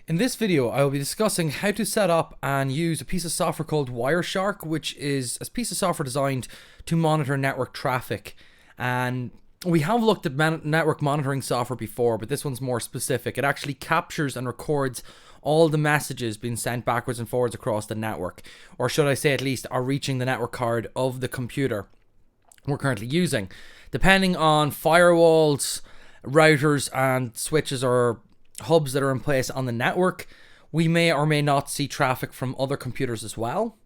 In this video, I will be discussing how to set up and use a piece of software called Wireshark, which is a piece of software designed to monitor network traffic. And we have looked at network monitoring software before, but this one's more specific. It actually captures and records all the messages being sent backwards and forwards across the network, or should I say at least are reaching the network card of the computer we're currently using. Depending on firewalls, routers and switches or hubs that are in place on the network, we may or may not see traffic from other computers as well.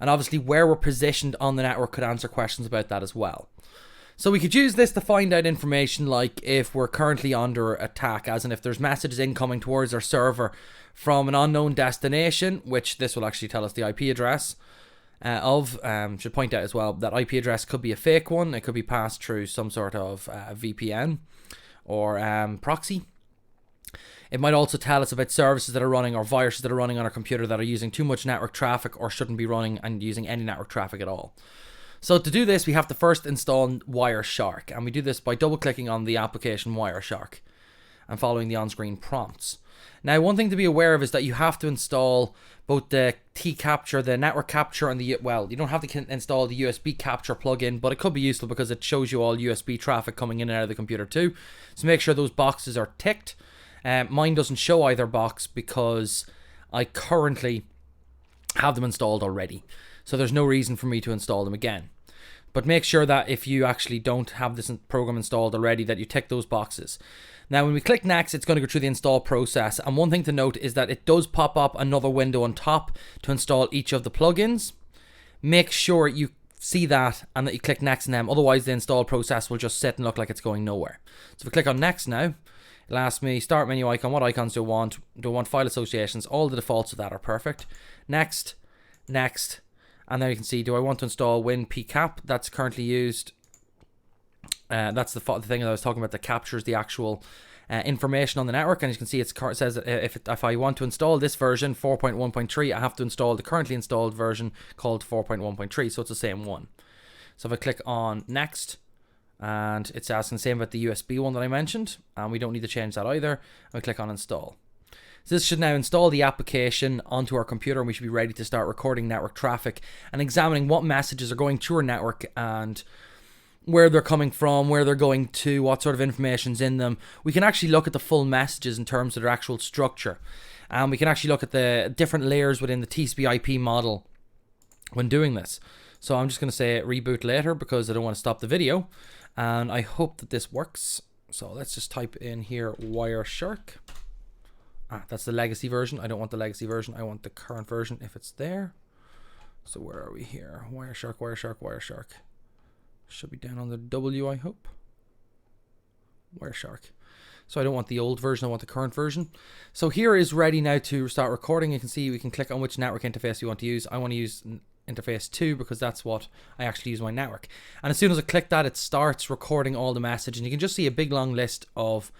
And obviously where we're positioned on the network could answer questions about that as well. So we could use this to find out information like if we're currently under attack, as in if there's messages incoming towards our server from an unknown destination, which this will actually tell us the IP address should point out as well that IP address could be a fake one. It could be passed through some sort of VPN or proxy. It might also tell us about services that are running or viruses that are running on our computer that are using too much network traffic or shouldn't be running and using any network traffic at all. So to do this, we have to first install Wireshark, and we do this by double-clicking on the application Wireshark and following the on-screen prompts. Now, one thing to be aware of is that you have to install both the T-capture, the network capture, and you don't have to install the USB capture plugin, but it could be useful because it shows you all USB traffic coming in and out of the computer too. So make sure those boxes are ticked. Mine doesn't show either box because I currently have them installed already. So there's no reason for me to install them again. But make sure that if you actually don't have this program installed already, that you tick those boxes. Now, when we click next, it's going to go through the install process. And one thing to note is that it does pop up another window on top to install each of the plugins. Make sure you see that and that you click next on them. Otherwise, the install process will just sit and look like it's going nowhere. So if we click on next now, it'll ask me start menu icon. What icons do I want? Do I want file associations? All the defaults of that are perfect. Next, next. And there you can see, do I want to install WinPCAP? That's currently used. That's the thing that I was talking about that captures the actual information on the network. And as you can see, it says that if I want to install this version, 4.1.3, I have to install the currently installed version called 4.1.3. So it's the same one. So if I click on next, and it's asking the same about the USB one that I mentioned, and we don't need to change that either. And we click on install. So this should now install the application onto our computer, and we should be ready to start recording network traffic and examining what messages are going through our network and where they're coming from, where they're going to, what sort of information's in them. We can actually look at the full messages in terms of their actual structure. And we can actually look at the different layers within the TCP/IP model when doing this. So I'm just going to say reboot later because I don't want to stop the video. And I hope that this works. So let's just type in here Wireshark. That's the legacy version. I don't want the legacy version. I want the current version if it's there. So where are we here? Wireshark, Wireshark, Wireshark. Should be down on the W, I hope. Wireshark. So I don't want the old version. I want the current version. So here is ready now to start recording. You can see we can click on which network interface you want to use. I want to use interface 2 because that's what I actually use my network. And as soon as I click that, it starts recording all the message. And you can just see a big long list of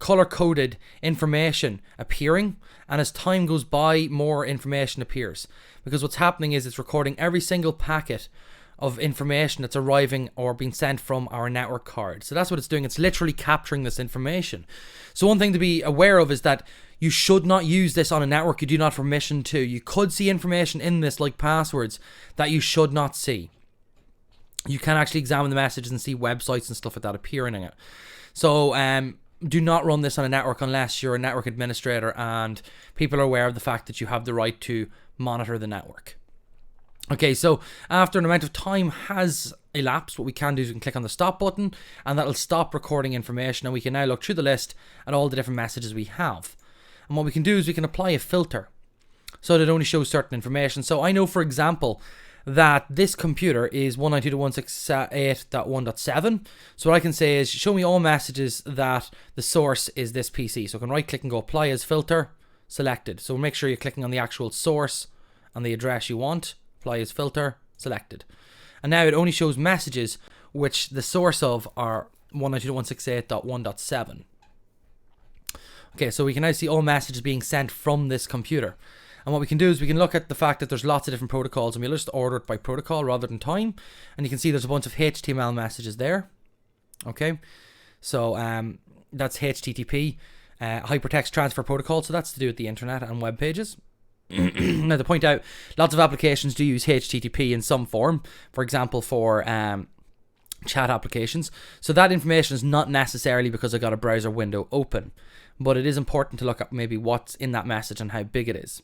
color-coded information appearing, and as time goes by, more information appears, because what's happening is it's recording every single packet of information that's arriving or being sent from our network card. So that's what it's doing. It's literally capturing this information. So one thing to be aware of is that you should not use this on a network you do not have permission to. You could see information in this like passwords that you should not see. You can actually examine the messages and see websites and stuff like that appearing in it. So do not run this on a network unless you're a network administrator and people are aware of the fact that you have the right to monitor the network. Okay, so after an amount of time has elapsed, what we can do is we can click on the stop button and that'll stop recording information, and we can now look through the list at all the different messages we have. And what we can do is we can apply a filter so that it only shows certain information. So I know, for example, that this computer is 192.168.1.7. So what I can say is show me all messages that the source is this PC. So I can right click and go apply as filter, selected. So make sure you're clicking on the actual source and the address you want, apply as filter, selected. And now it only shows messages which the source of are 192.168.1.7. Okay, so we can now see all messages being sent from this computer. And what we can do is we can look at the fact that there's lots of different protocols, and we'll just order it by protocol rather than time. And you can see there's a bunch of HTML messages there. Okay, so that's HTTP. hypertext transfer protocol. So that's to do with the internet and web pages. Now, to point out, lots of applications do use HTTP in some form, for example, for chat applications. So that information is not necessarily because I got a browser window open, but it is important to look at maybe what's in that message and how big it is.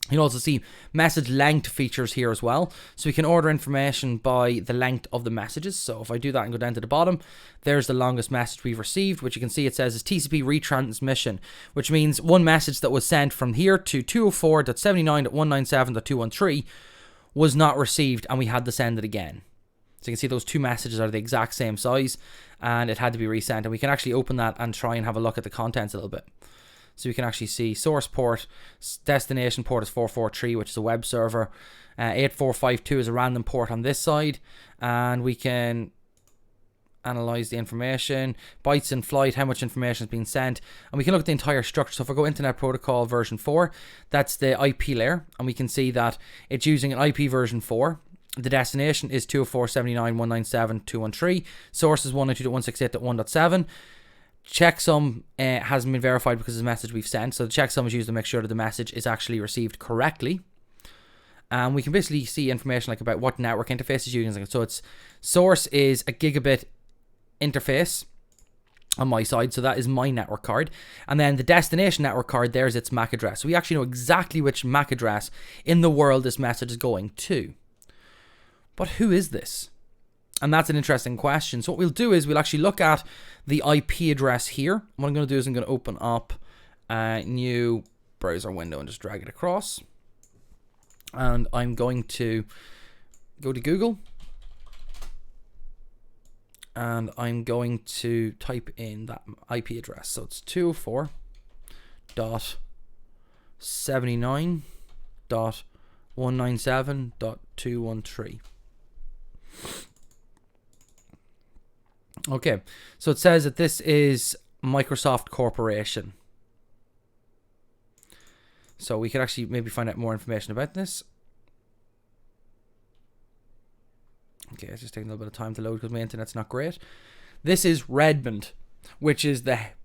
You can also see message length features here as well. So we can order information by the length of the messages. So if I do that and go down to the bottom, there's the longest message we've received, which you can see it says is TCP retransmission, which means one message that was sent from here to 204.79.197.213 was not received, and we had to send it again. So you can see those two messages are the exact same size, and it had to be resent. And we can actually open that and try and have a look at the contents a little bit. So we can actually see source port, destination port is 443, which is a web server. 8452 is a random port on this side. And we can analyze the information, bytes in flight, how much information is being sent. And we can look at the entire structure. So if I go Internet Protocol version 4, that's the IP layer. And we can see that it's using an IP version 4. The destination is 204.79.197.213. Source is 192.168.1.7. Checksum hasn't been verified because it's a message we've sent. So the checksum is used to make sure that the message is actually received correctly. And we can basically see information like about what network interface is using. So its source is a gigabit interface on my side. So that is my network card. And then the destination network card, there's its MAC address. So we actually know exactly which MAC address in the world this message is going to. But who is this? And that's an interesting question. So what we'll do is we'll actually look at the IP address here. What I'm going to do is I'm going to open up a new browser window and just drag it across. And I'm going to go to Google. And I'm going to type in that IP address. So it's 204.79.197.213. Okay, so it says that this is Microsoft Corporation. So we could actually maybe find out more information about this. Okay, it's just taking a little bit of time to load because my internet's not great. This is Redmond, which is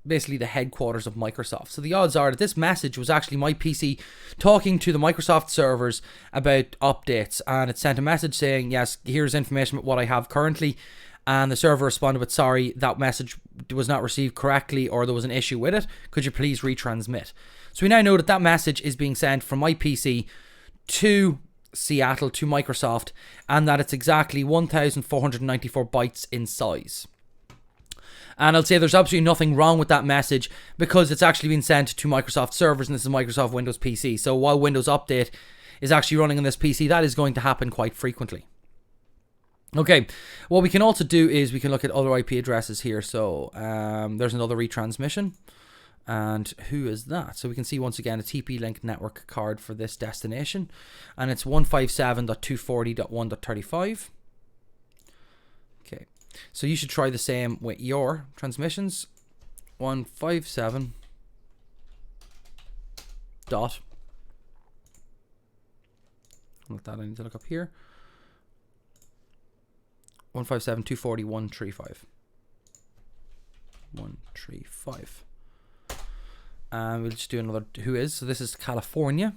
basically the headquarters of Microsoft. So the odds are that this message was actually my PC talking to the Microsoft servers about updates, and it sent a message saying, yes, here's information about what I have currently. And the server responded with, sorry, that message was not received correctly, or there was an issue with it. Could you please retransmit? So we now know that that message is being sent from my PC to Seattle, to Microsoft, and that it's exactly 1,494 bytes in size. And I'll say there's absolutely nothing wrong with that message because it's actually been sent to Microsoft servers, and this is Microsoft Windows PC. So while Windows Update is actually running on this PC, that is going to happen quite frequently. Okay, what we can also do is we can look at other IP addresses here. So there's another retransmission. And who is that? So we can see once again a TP-Link network card for this destination. And it's 157.240.1.35. Okay, so you should try the same with your transmissions. 157 dot. Look that I need to look up here. 157.240.135. 135. And we'll just do another who is. So this is California.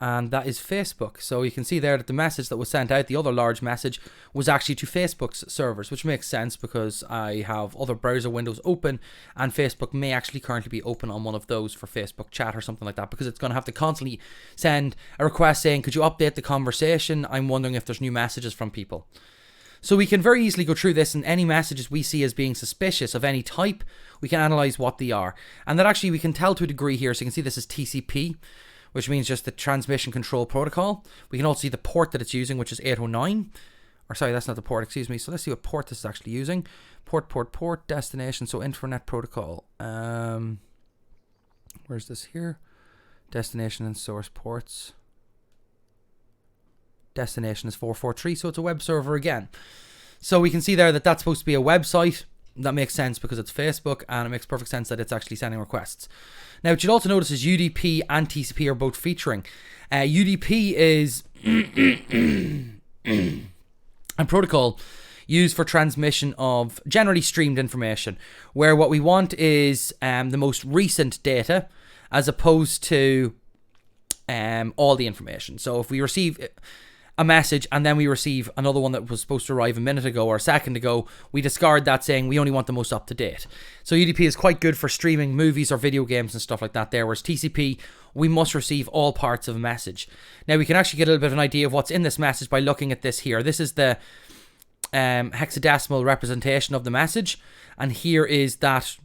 And that is Facebook. So you can see there that the message that was sent out, the other large message, was actually to Facebook's servers, which makes sense because I have other browser windows open, and Facebook may actually currently be open on one of those for Facebook chat or something like that, because it's going to have to constantly send a request saying, could you update the conversation? I'm wondering if there's new messages from people. So we can very easily go through this, and any messages we see as being suspicious of any type, we can analyze what they are. And that actually we can tell to a degree here. So you can see this is TCP, which means just the transmission control protocol. We can also see the port that it's using, which is 809. Or sorry, that's not the port, excuse me. So let's see what port this is actually using. Port, destination, so Internet Protocol. Where's this here? Destination and source ports. Destination is 443, so it's a web server again. So we can see there that that's supposed to be a website. That makes sense because it's Facebook, and it makes perfect sense that it's actually sending requests. Now, what you'll also notice is UDP and TCP are both featuring. UDP is a protocol used for transmission of generally streamed information, where what we want is the most recent data as opposed to all the information. So if we receive a message and then we receive another one that was supposed to arrive a minute ago or a second ago, we discard that, saying we only want the most up to date. So UDP is quite good for streaming movies or video games and stuff like that there, whereas TCP, we must receive all parts of a message. Now we can actually get a little bit of an idea of what's in this message by looking at this here. This is the hexadecimal representation of the message, and here is that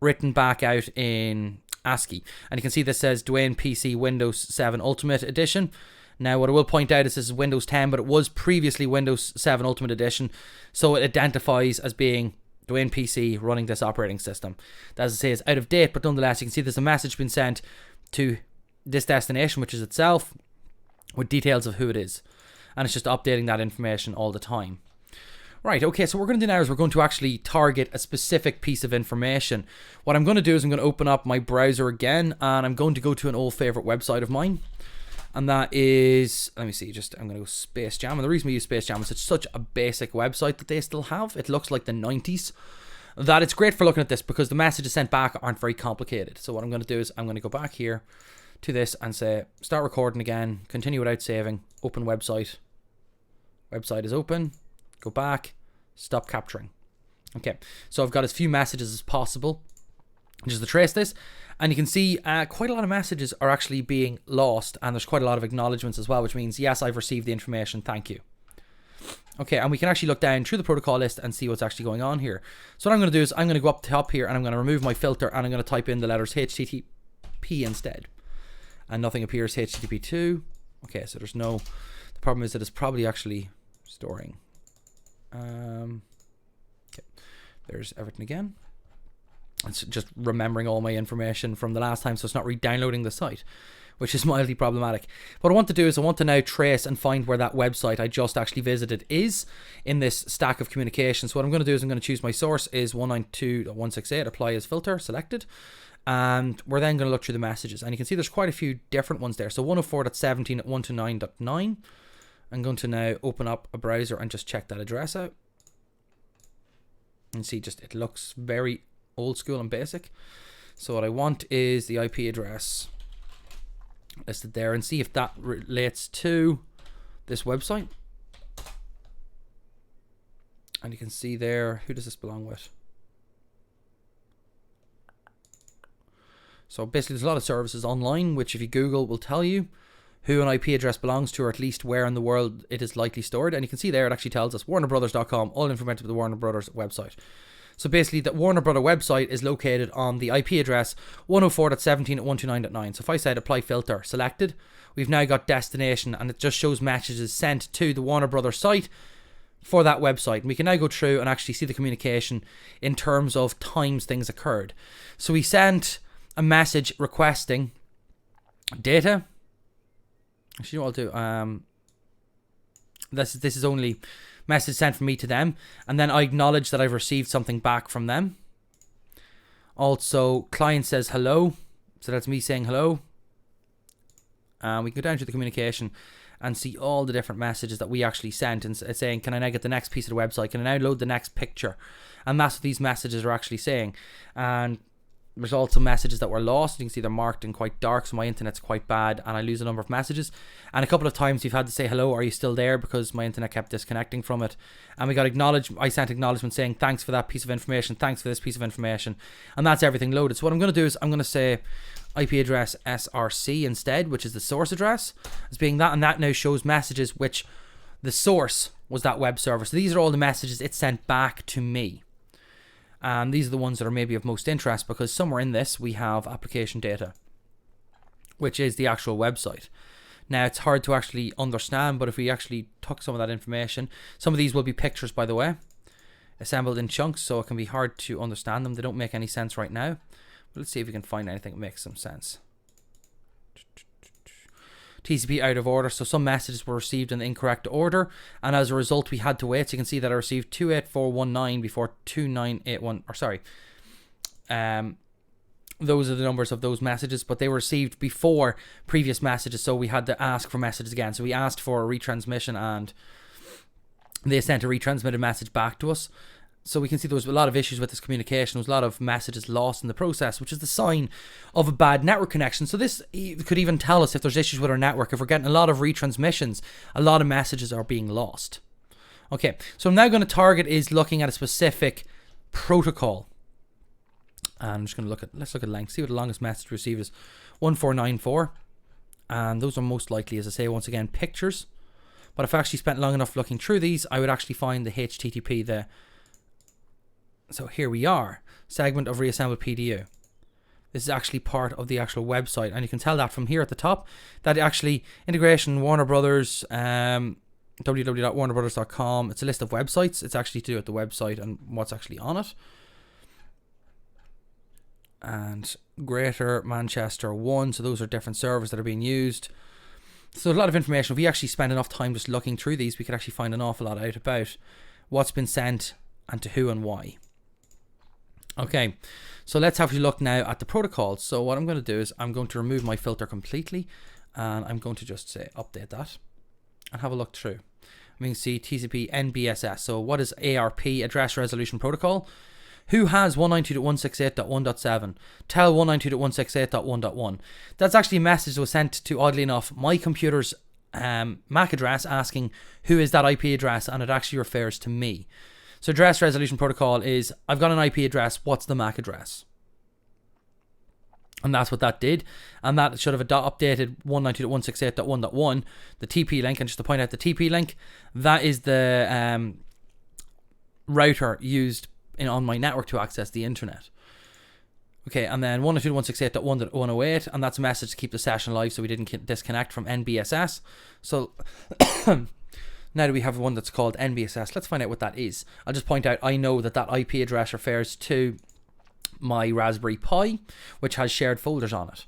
written back out in ASCII. And you can see this says Dwayne PC Windows 7 Ultimate Edition. Now, what I will point out is this is Windows 10, but it was previously Windows 7 Ultimate Edition, so it identifies as being Dwayne PC running this operating system. That, as I say, is out of date, but nonetheless, you can see there's a message being sent to this destination, which is itself, with details of who it is. And it's just updating that information all the time. Right, okay, so what we're going to do now is we're going to actually target a specific piece of information. What I'm going to do is I'm going to open up my browser again, and I'm going to go to an old favorite website of mine. And that is, let me see, I'm going to go Space Jam. And the reason we use Space Jam is it's such a basic website that they still have. It looks like the 90s. That it's great for looking at this because the messages sent back aren't very complicated. So what I'm going to do is I'm going to go back here to this and say, start recording again, continue without saving, open website. Website is open. Go back, stop capturing. Okay, so I've got as few messages as possible. Just to trace this. And you can see quite a lot of messages are actually being lost, and there's quite a lot of acknowledgements as well, which means, yes, I've received the information, thank you. Okay, and we can actually look down through the protocol list and see what's actually going on here. So what I'm going to do is I'm going to go up top here and I'm going to remove my filter, and I'm going to type in the letters HTTP instead. And nothing appears HTTP2. Okay, so there's no... The problem is that it's probably actually storing. Okay, there's everything again. It's just remembering all my information from the last time, so it's not re-downloading the site, which is mildly problematic. What I want to do is I want to now trace and find where that website I just actually visited is in this stack of communications. So what I'm going to do is I'm going to choose my source is 192.168, apply as filter, selected, and we're then going to look through the messages. And you can see there's quite a few different ones there. So 104.17.129.9. I'm going to now open up a browser and just check that address out. And see, just it looks very old school and basic. So what I want is the IP address listed there, and see if that relates to this website. And you can see there, who does this belong with? So basically there's a lot of services online which, if you Google, will tell you who an IP address belongs to, or at least where in the world it is likely stored. And you can see there it actually tells us warnerbrothers.com, all information about the Warner Brothers website. So basically, the Warner Brother website is located on the IP address 104.17.129.9. So if I said apply filter, selected, we've now got destination, and it just shows messages sent to the Warner Brother site for that website. And we can now go through and actually see the communication in terms of times things occurred. So we sent a message requesting data. Actually, you know what I'll do? This is only message sent from me to them, and then I acknowledge that I've received something back from them. Also, client says hello, so that's me saying hello. We go down to the communication and see all the different messages that we actually sent, and saying, can I now get the next piece of the website? Can I now load the next picture? And that's what these messages are actually saying. And there's also messages that were lost. You can see they're marked in quite dark, so my internet's quite bad and I lose a number of messages. And a couple of times we've had to say hello, are you still there, because my internet kept disconnecting from it. And we got I sent acknowledgement saying thanks for that piece of information, thanks for this piece of information, and that's everything loaded. So what I'm going to do is I'm going to say IP address src instead, which is the source address, as being that, and that now shows messages which the source was that web server. So these are all the messages it sent back to me. And these are the ones that are maybe of most interest, because somewhere in this we have application data, which is the actual website. Now, it's hard to actually understand, but if we actually took some of that information, some of these will be pictures, by the way, assembled in chunks, so it can be hard to understand them. They don't make any sense right now. But let's see if we can find anything that makes some sense. TCP out of order, so some messages were received in the incorrect order, and as a result we had to wait. So you can see that I received 28419 before 2981, or sorry, those are the numbers of those messages, but they were received before previous messages, so we had to ask for messages again. So we asked for a retransmission, and they sent a retransmitted message back to us. So we can see there was a lot of issues with this communication. There was a lot of messages lost in the process, which is the sign of a bad network connection. So this could even tell us if there's issues with our network. If we're getting a lot of retransmissions, a lot of messages are being lost. Okay, so I'm now going to target is looking at a specific protocol. And I'm just going to let's look at length, see what the longest message received is. 1494. And those are most likely, as I say, once again, pictures. But if I actually spent long enough looking through these, I would actually find the HTTP, so here we are, segment of reassembled PDU. This is actually part of the actual website, and you can tell that from here at the top, that actually integration Warner Brothers, www.warnerbrothers.com. It's a list of websites. It's actually to do with the website and what's actually on it. And Greater Manchester 1, so those are different servers that are being used. So a lot of information. If we actually spend enough time just looking through these, we could actually find an awful lot out about what's been sent and to who and why. Okay, so let's have a look now at the protocols. So what I'm going to do is I'm going to remove my filter completely, and I'm going to just say update that and have a look through. We can see TCP NBSS. So what is ARP, Address Resolution Protocol? Who has 192.168.1.7? Tell 192.168.1.1. That's actually a message that was sent to, oddly enough, my computer's MAC address, asking who is that IP address, and it actually refers to me. So Address Resolution Protocol is, I've got an IP address, what's the MAC address? And that's what that did. And that should have updated 192.168.1.1, the TP link. And just to point out the TP link, that is the router used on my network to access the internet. Okay, and then 192.168.1.108, and that's a message to keep the session alive so we didn't disconnect from NBSS. So now that we have one that's called NBSS, let's find out what that is. I'll just point out, I know that that IP address refers to my Raspberry Pi, which has shared folders on it.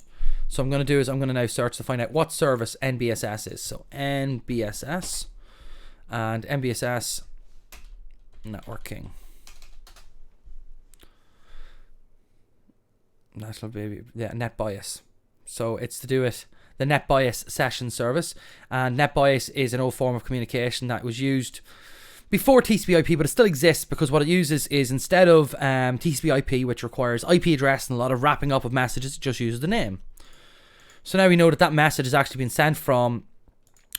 So I'm going to do is I'm going to now search to find out what service NBSS is. So NBSS and NBSS networking. National Baby, yeah, NetBIOS. So it's to do with the NetBIOS session service, and NetBIOS is an old form of communication that was used before TCP/IP, but it still exists because what it uses is, instead of TCP/IP, which requires IP address and a lot of wrapping up of messages, it just uses the name. So now we know that that message has actually been sent from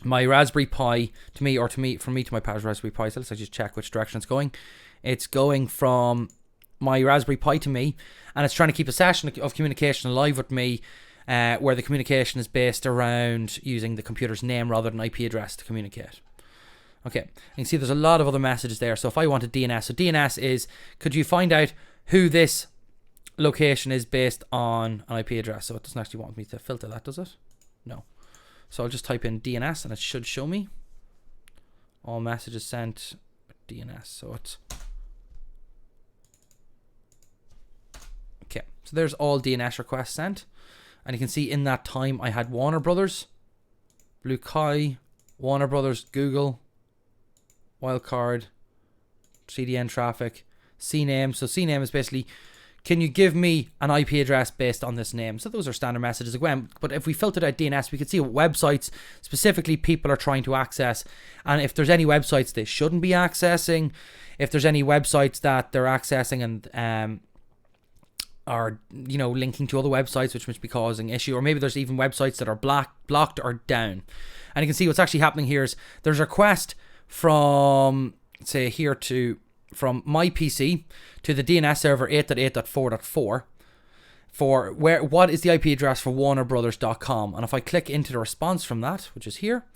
my Raspberry Pi to me, or from me to my past Raspberry Pi. So let's just check which direction it's going. It's going from my Raspberry Pi to me, and it's trying to keep a session of communication alive with me, where the communication is based around using the computer's name rather than IP address to communicate. Okay, you can see there's a lot of other messages there. So if I wanted DNS, so DNS is, could you find out who this location is based on an IP address? So it doesn't actually want me to filter that, does it? No. So I'll just type in DNS and it should show me all messages sent DNS. So it's okay. So there's all DNS requests sent, and you can see in that time I had Warner Brothers, Blue Kai, Warner Brothers, Google, Wildcard, CDN traffic, CNAME. So CNAME is basically, can you give me an IP address based on this name? So those are standard messages again. But if we filtered out DNS, we could see what websites specifically people are trying to access, and if there's any websites they shouldn't be accessing, if there's any websites that they're accessing and are, you know, linking to other websites which must be causing issue, or maybe there's even websites that are blocked or down. And you can see what's actually happening here is there's a request from, say here, from my PC to the DNS server 8.8.4.4 for what is the IP address for warnerbrothers.com. And if I click into the response from that, which is here,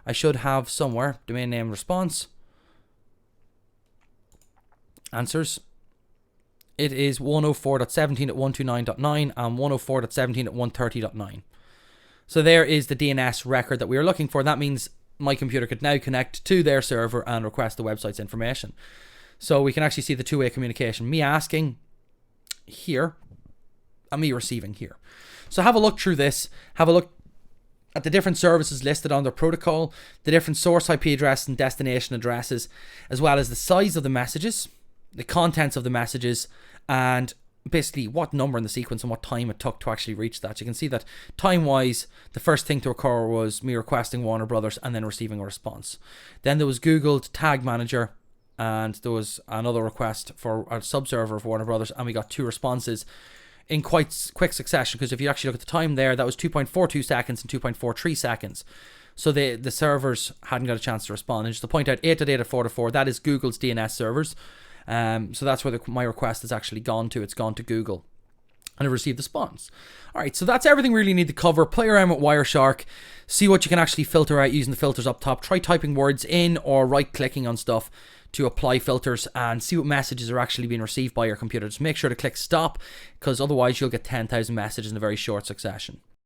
I should have somewhere domain name response answers. It is 104.17.129.9 and 104.17.130.9. So there is the DNS record that we are looking for. That means my computer could now connect to their server and request the website's information. So we can actually see the two-way communication. Me asking here and me receiving here. So have a look through this. Have a look at the different services listed on their protocol, the different source IP address and destination addresses, as well as the size of the messages, the contents of the messages, and basically what number in the sequence and what time it took to actually reach that. You can see that time-wise, the first thing to occur was me requesting Warner Brothers and then receiving a response. Then there was Googled Tag Manager, and there was another request for a subserver of Warner Brothers, and we got 2 responses in quite quick succession, because if you actually look at the time there, that was 2.42 seconds and 2.43 seconds. So the servers hadn't got a chance to respond. And just to point out, 8.8 at 4.4, that is Google's DNS servers. So that's where my request has actually gone to. It's gone to Google, and I received the response. All right, so that's everything we really need to cover. Play around with Wireshark, see what you can actually filter out using the filters up top. Try typing words in or right-clicking on stuff to apply filters, and see what messages are actually being received by your computer. Just make sure to click stop, because otherwise you'll get 10,000 messages in a very short succession.